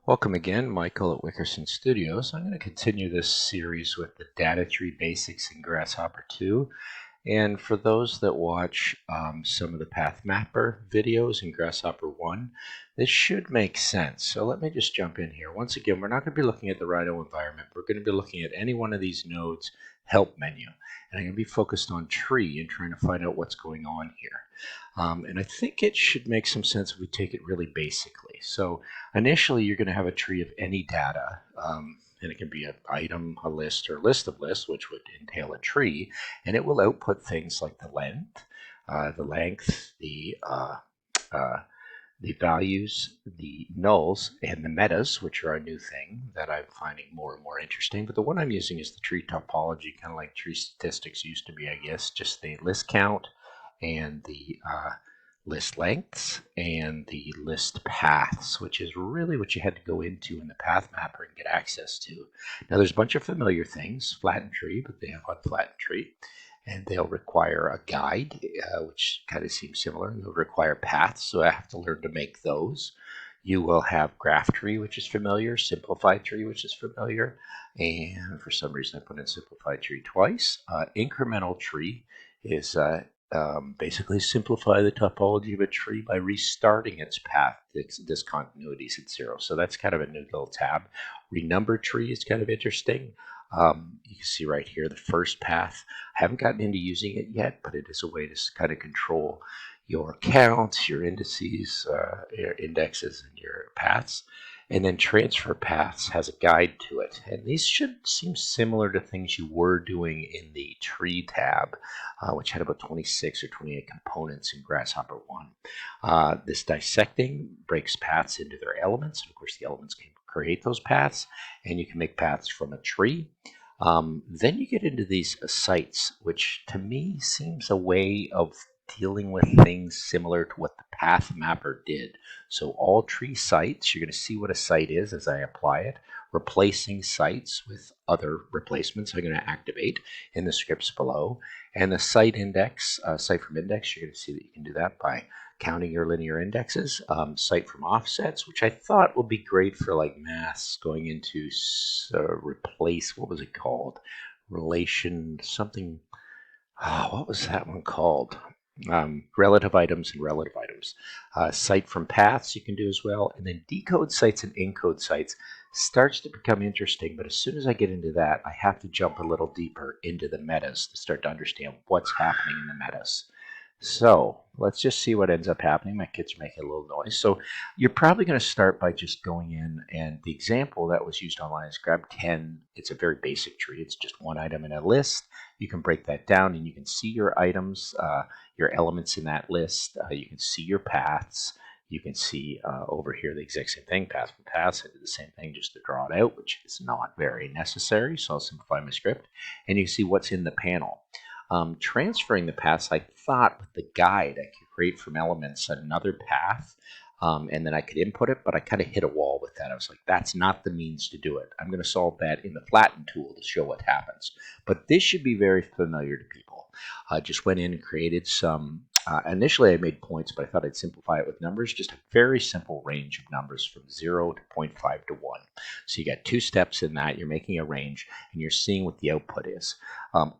Welcome again, Michael at Wickerson Studios. I'm going to continue this series with the Datatree basics in Grasshopper 2. And for those that watch some of the Path Mapper videos in Grasshopper 1, this should make sense. So let me just jump in here. Once again, we're not going to be looking at the Rhino environment. We're going to be looking at any one of these nodes help menu. And I'm going to be focused on tree and trying to find out what's going on here. And I think it should make some sense if we take it really basically. So initially, you're going to have a tree of any data. And it can be an item, a list, or a list of lists, which would entail a tree, and it will output things like the length, the values, the nulls, and the metas, which are a new thing that I'm finding more and more interesting. But the one I'm using is the tree topology, kind of like tree statistics used to be, I guess, just the list count and the list lengths and the list paths, which is really what you had to go into in the path mapper and get access to. Now there's a bunch of familiar things, flattened tree, but they have unflattened tree, and they'll require a guide, which kind of seems similar, and they'll require paths, so I have to learn to make those. You will have graph tree, which is familiar, simplified tree, which is familiar, and for some reason I put in simplified tree twice. Incremental tree is basically simplify the topology of a tree by restarting its path discontinuities at 0. So that's kind of a new little tab. Renumber tree is kind of interesting. You can see right here the first path. I haven't gotten into using it yet, but it is a way to kind of control your counts, your indices, your indexes, and your paths. And then transfer paths has a guide to it. And these should seem similar to things you were doing in the tree tab, which had about 26 or 28 components in Grasshopper 1. This dissecting breaks paths into their elements. And of course, the elements can create those paths, and you can make paths from a tree. Then you get into these sites, which to me seems a way of dealing with things similar to what the path mapper did. So all tree sites, you're going to see what a site is as I apply it. Replacing sites with other replacements I'm going to activate in the scripts below. And the site index, site from index, you're going to see that you can do that by counting your linear indexes. Site from offsets, which I thought would be great for like maths going into replace, what was it called? Relation something. What was that one called? Relative items and relative items. Cite from paths you can do as well. And then decode sites and encode sites starts to become interesting. But as soon as I get into that, I have to jump a little deeper into the metas to start to understand what's happening in the metas. So let's just see what ends up happening. My kids are making a little noise. So you're probably going to start by just going in, and the example that was used online is grab 10. It's a very basic tree. It's just one item in a list. You can break that down and you can see your items, your elements in that list. You can see your paths. You can see over here the exact same thing, path from paths. I did the same thing just to draw it out, which is not very necessary. So I'll simplify my script. And you can see what's in the panel. Transferring the paths, I thought with the guide I could create from elements another path, and then I could input it, but I kind of hit a wall with that. I was like, that's not the means to do it. I'm going to solve that in the flatten tool to show what happens. But this should be very familiar to people. I just went in and created some, initially I made points, but I thought I'd simplify it with numbers, just a very simple range of numbers from 0 to 0.5 to 1. So you got 2 steps in that, you're making a range, and you're seeing what the output is.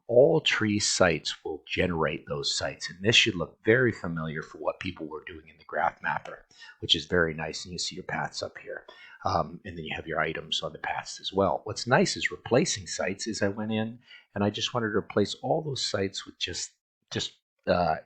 All tree sites will generate those sites, and this should look very familiar for what people were doing in the graph mapper, which is very nice, and you see your paths up here. And then you have your items on the paths as well. What's nice is replacing sites is I went in and I just wanted to replace all those sites with just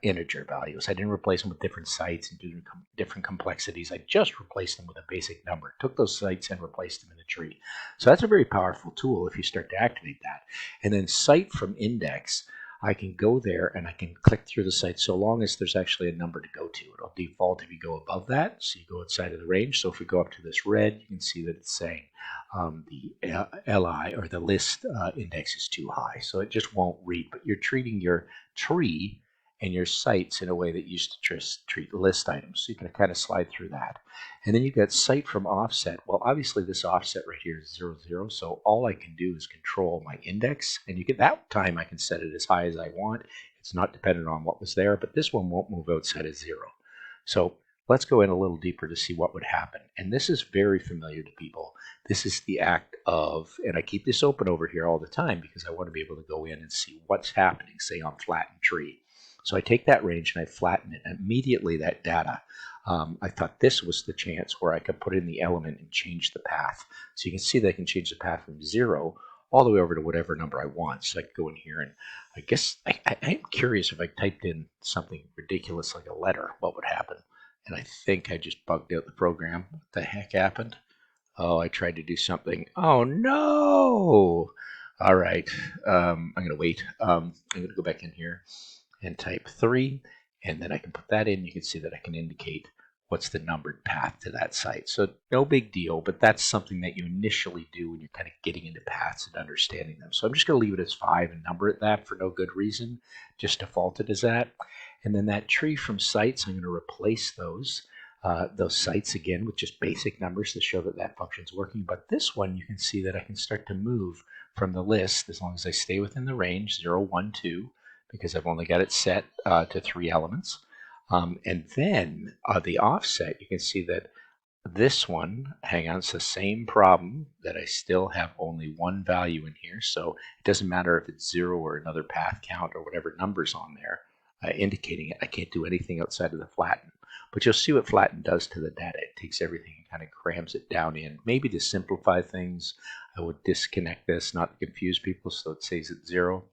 integer values. I didn't replace them with different sites and different complexities. I just replaced them with a basic number. Took those sites and replaced them in the tree. So that's a very powerful tool if you start to activate that. And then site from index, I can go there and I can click through the site so long as there's actually a number to go to. It'll default if you go above that, so you go outside of the range. So if we go up to this red, you can see that it's saying the LI or the list index is too high. So it just won't read, but you're treating your tree and your sites in a way that you used to treat list items. So you can kind of slide through that. And then you've got site from offset. Well, obviously this offset right here is 0, 0. So all I can do is control my index. And you get that time I can set it as high as I want. It's not dependent on what was there, but this one won't move outside of 0. So let's go in a little deeper to see what would happen. And this is very familiar to people. This is the act of, and I keep this open over here all the time because I want to be able to go in and see what's happening, say on flattened tree. So I take that range and I flatten it, and immediately that data, I thought this was the chance where I could put in the element and change the path. So you can see that I can change the path from 0 all the way over to whatever number I want. So I could go in here, and I guess I'm curious if I typed in something ridiculous like a letter, what would happen? And I think I just bugged out the program. What the heck happened? Oh, I tried to do something. Oh no! All right, I'm gonna wait. I'm gonna go back in here and type 3, and then I can put that in. You can see that I can indicate what's the numbered path to that site. So no big deal, but that's something that you initially do when you're kind of getting into paths and understanding them. So I'm just going to leave it as 5 and number it that for no good reason, just default it as that. And then that tree from sites, I'm going to replace those sites again with just basic numbers to show that that function's working. But this one, you can see that I can start to move from the list as long as I stay within the range 0, 1, 2, because I've only got it set to 3 elements. And then the offset, you can see that this one, hang on, it's the same problem that I still have only one value in here. So it doesn't matter if it's 0 or another path count or whatever number's on there indicating it. I can't do anything outside of the flatten. But you'll see what flatten does to the data. It takes everything and kind of crams it down in. Maybe to simplify things, I would disconnect this, not to confuse people, so it stays at 0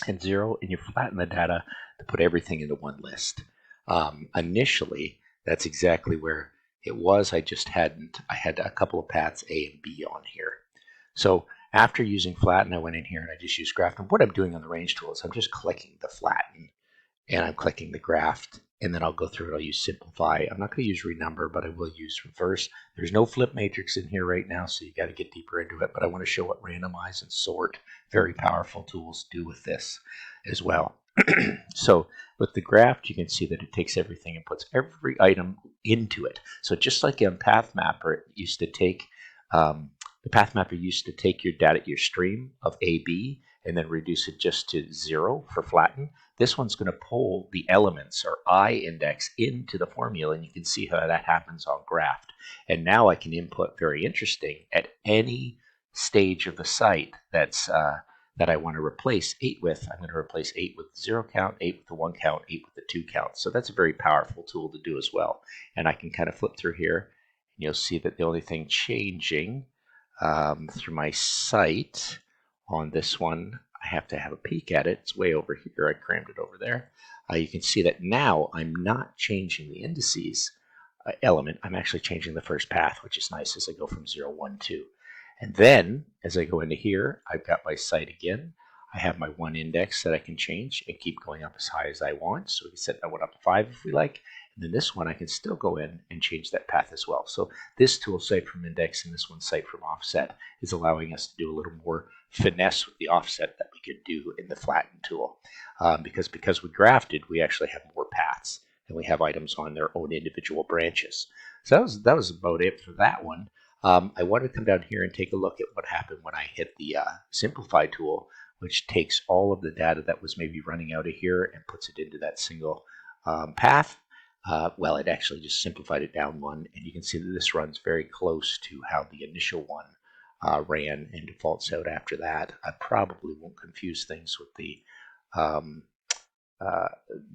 and 0, and you flatten the data to put everything into one list. Initially, that's exactly where it was. I had a couple of paths A and B on here. So after using flatten, I went in here and I just used graph. And what I'm doing on the range tool is I'm just clicking the flatten and I'm clicking the graph, and then I'll go through it. I'll use simplify. I'm not going to use renumber, but I will use reverse. There's no flip matrix in here right now, so you got to get deeper into it. But I want to show what randomize and sort, very powerful tools, do with this as well. So with the graph, you can see that it takes everything and puts every item into it. So just like in PathMapper, it used to take the PathMapper used to take your data, your stream of AB, and then reduce it just to 0 for flatten. This one's going to pull the elements or I index into the formula, and you can see how that happens on graphed. And now I can input, very interesting, at any stage of the site that's that I want to replace 8 with. I'm going to replace 8 with the 0 count, 8 with the 1 count, 8 with the 2 count. So that's a very powerful tool to do as well. And I can kind of flip through here, and you'll see that the only thing changing through my site on this one, I have to have a peek at it. It's way over here. I crammed it over there. You can see that now I'm not changing the indices element. I'm actually changing the first path, which is nice as I go from 0, 1, 2. And then as I go into here, I've got my site again. I have my one index that I can change and keep going up as high as I want. So we can set that one up to 5 if we like. And then this one, I can still go in and change that path as well. So this tool, site from index, and this one, site from offset, is allowing us to do a little more finesse with the offset that we could do in the flatten tool. Because we grafted, we actually have more paths, and we have items on their own individual branches. So that was about it for that one. I want to come down here and take a look at what happened when I hit the simplify tool, which takes all of the data that was maybe running out of here and puts it into that single path. Well, it actually just simplified it down one, and you can see that this runs very close to how the initial one ran and defaults out after that. I probably won't confuse things with the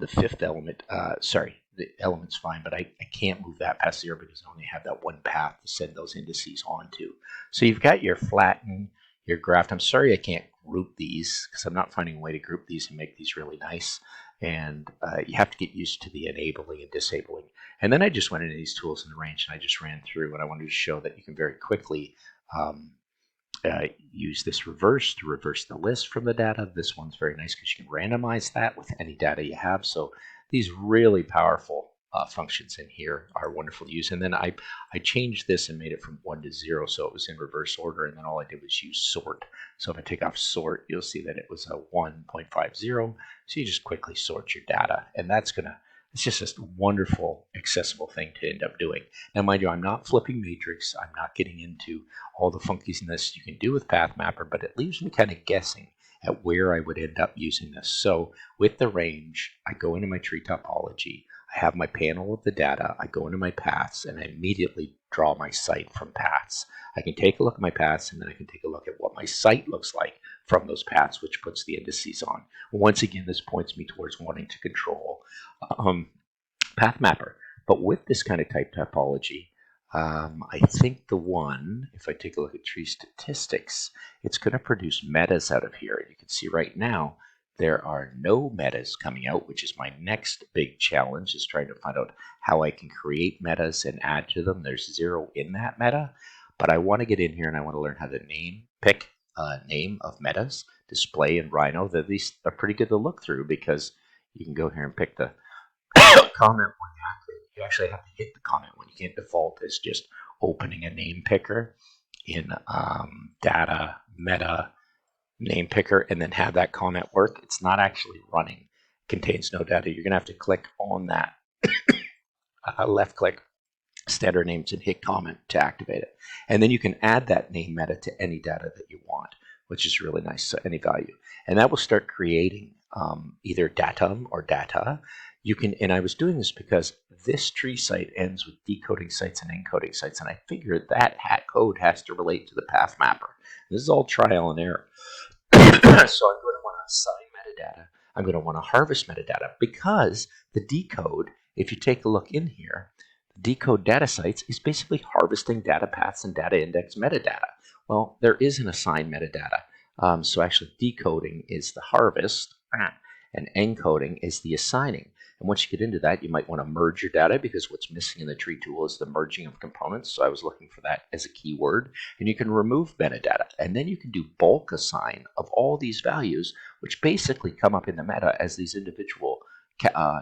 fifth element. Sorry, the element's fine, but I can't move that past 0 because I only have that one path to send those indices onto. So you've got your flatten, your graph. I'm sorry I can't group these because I'm not finding a way to group these and make these really nice. And you have to get used to the enabling and disabling. And then I just went into these tools in the range and I just ran through, and I wanted to show that you can very quickly use this reverse to reverse the list from the data. This one's very nice because you can randomize that with any data you have. So these really powerful functions in here are wonderful to use. And then I changed this and made it from 1 to 0, so it was in reverse order, and then all I did was use sort. So if I take off sort, you'll see that it was a 1.50. So you just quickly sort your data, and it's just a wonderful, accessible thing to end up doing. Now, mind you, I'm not flipping matrix. I'm not getting into all the funkiness you can do with PathMapper, but it leaves me kind of guessing at where I would end up using this. So with the range, I go into my tree topology. I have my panel of the data. I go into my paths and I immediately draw my site from paths. I can take a look at my paths and then I can take a look at what my site looks like from those paths, which puts the indices on. Once again, this points me towards wanting to control Path Mapper. But with this kind of type topology, I think the one, if I take a look at tree statistics, it's going to produce metas out of here. You can see right now, there are no metas coming out, which is my next big challenge, is trying to find out how I can create metas and add to them. There's 0 in that meta, but I want to get in here and I want to learn how to pick a name of metas, display and Rhino. These are pretty good to look through because you can go here and pick the comment one. You actually have to hit the comment one. You can't default as just opening a name picker in data, meta, name picker, and then have that comment work. It's not actually running. It contains no data. You're going to have to click on that left click, standard names, and hit comment to activate it. And then you can add that name meta to any data that you want, which is really nice, so any value. And that will start creating either datum or data. You can, and I was doing this because this tree site ends with decoding sites and encoding sites, and I figured that code has to relate to the path mapper. This is all trial and error. So I'm going to want to assign metadata. I'm going to want to harvest metadata because the decode, if you take a look in here, the decode data sites is basically harvesting data paths and data index metadata. Well, there is an assigned metadata. So actually decoding is the harvest and encoding is the assigning. And once you get into that, you might want to merge your data because what's missing in the tree tool is the merging of components. So I was looking for that as a keyword. And you can remove metadata. And then you can do bulk assign of all these values, which basically come up in the meta as these individual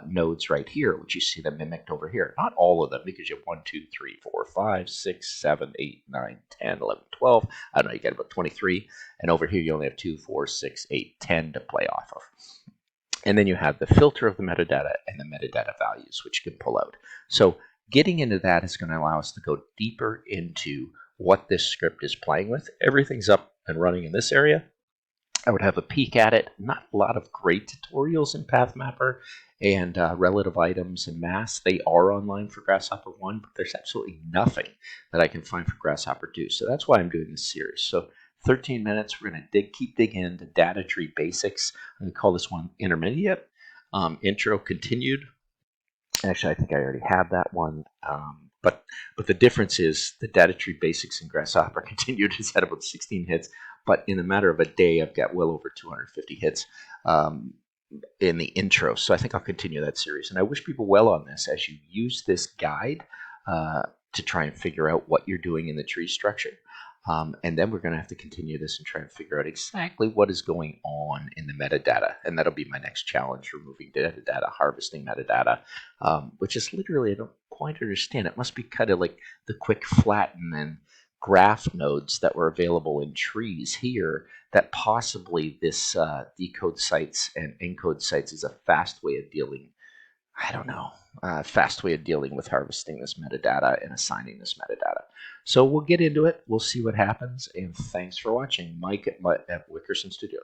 nodes right here, which you see them mimicked over here. Not all of them, because you have 1, 2, 3, 4, 5, 6, 7, 8, 9, 10, 11, 12. I don't know, you get about 23. And over here, you only have 2, 4, 6, 8, 10 to play off of. And then you have the filter of the metadata and the metadata values, which you can pull out. So getting into that is going to allow us to go deeper into what this script is playing with. Everything's up and running in this area. I would have a peek at it. Not a lot of great tutorials in PathMapper and relative items and mass. They are online for Grasshopper 1, but there's absolutely nothing that I can find for Grasshopper 2. So that's why I'm doing this series. So 13 minutes, we're going to keep digging into data tree basics. I'm going to call this one intermediate. Intro continued. Actually, I think I already have that one. But the difference is the data tree basics in Grasshopper continued has had about 16 hits, but in a matter of a day, I've got well over 250 hits in the intro. So I think I'll continue that series. And I wish people well on this as you use this guide to try and figure out what you're doing in the tree structure. And then we're going to have to continue this and try and figure out exactly what is going on in the metadata. And that'll be my next challenge, removing metadata, harvesting metadata, which is literally, I don't quite understand. It must be kind of like the quick flatten and graph nodes that were available in trees here, that possibly this decode sites and encode sites is a fast way of dealing, I don't know, fast way of dealing with harvesting this metadata and assigning this metadata. So we'll get into it. We'll see what happens. And thanks for watching. Mike at Wickerson Studio.